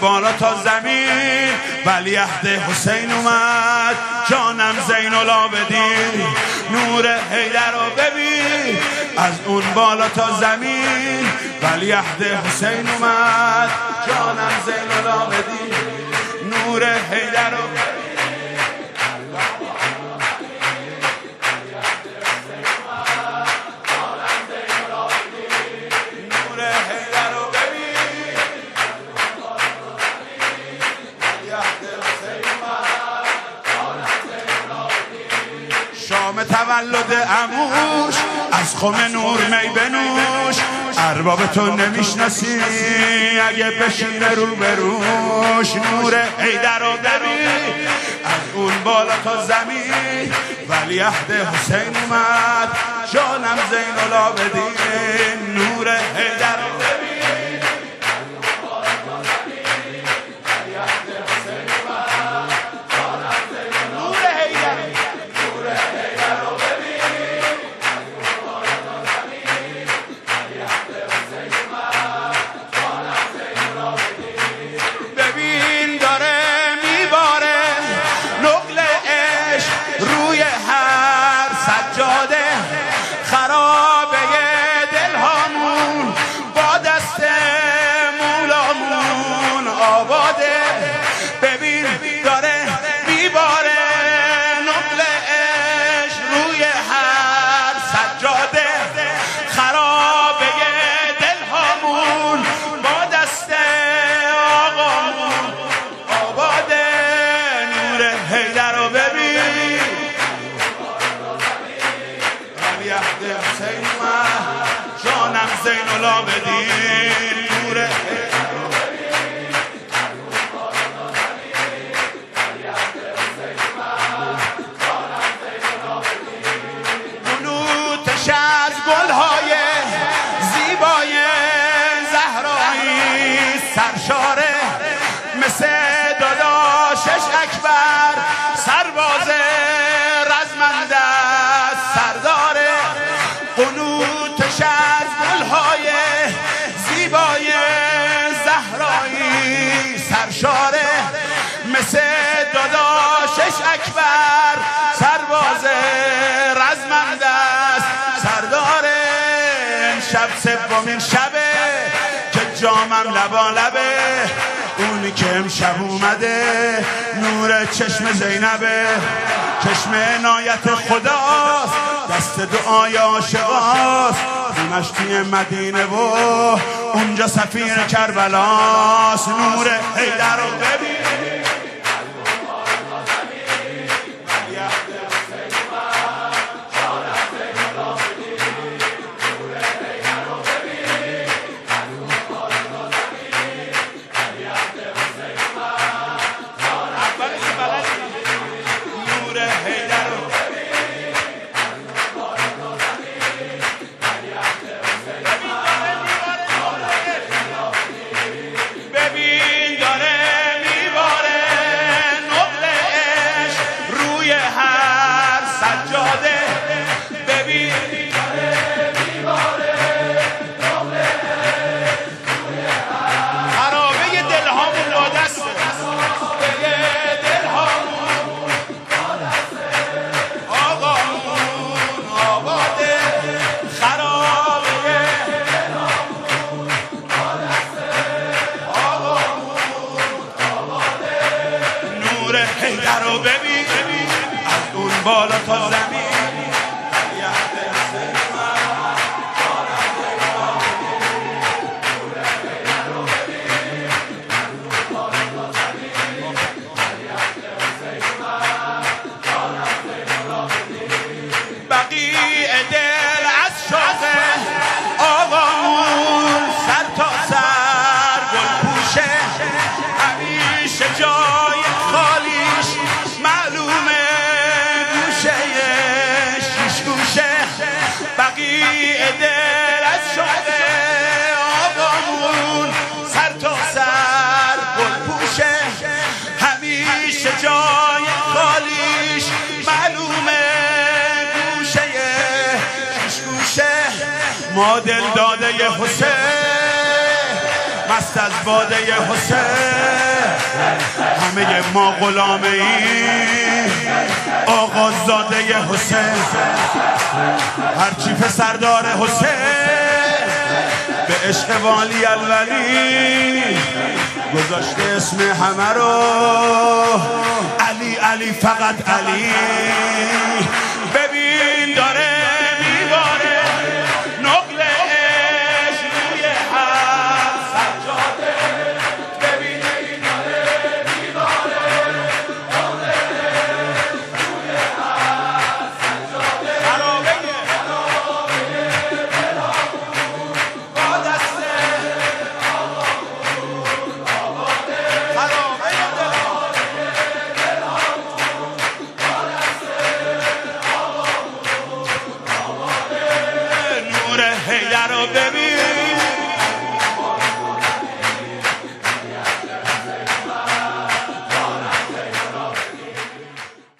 بالا تا زمین ولیعهد حسین اومد جانم زین العابدین نور حیدر رو ببین از اون بالا تا زمین ولیعهد حسین اومد جانم زین العابدین نور حیدر رو شام تولد عموش از خم نور می بنوش ارباب تو نمیشناسی اگه بشینه رو بروش نور حیدر رو ببین از اون بالا تا زمین ولیعهد حسین اومد جانم زین العابدین نور حیدر رو ببین خرابه دلهامون با دست مولامون آباده ببین داره میباره نقلش روی هر سجاده خرابه دلهامون با دست آقامون آباده نور حیدر رو ببین ولیعهد حسین اومد جانم زین العابدین نور بلوتش از گلهای زیبای زهرایی سرشاره مثل داداشش اکبر سرباز رزمنده سرداره قنوتش از گلهای زیبای زهرایی سرشاره مثل داداشش اکبر سرباز رزمنده سرداره شب سومین شبه که جامم لبا لبه اونی که امشب اومده نور چشم زینبه چشم عنایت خداست دست دعای عاشقاست خونش توی مدینه و اونجا سفیر کربلاست نور حیدر رو ببین حیدر رو ببین از اون بالا تا زمین بقیع دل از شوق آقامون سر تا سر گل پوشه همیشه جای خالیش معلومه گوشه شیش گوشه بقیع دل از شوق آقامون سر تا سر گل پوشه همیشه جای خالیش معلومه ما دل داده حسین مست از باده حسین، همه ما غلامه ای آقازاده حسین، هرچی پسردار حسین به عشق والی الولی گذاشته اسم همه رو علی علی فقط علی. ببین داره میباره نقل عشق روی هر سجاده، ببین داره میباره نقل عشق روی هر سجاده. خرابه دلامون با دست حیدر رو ببین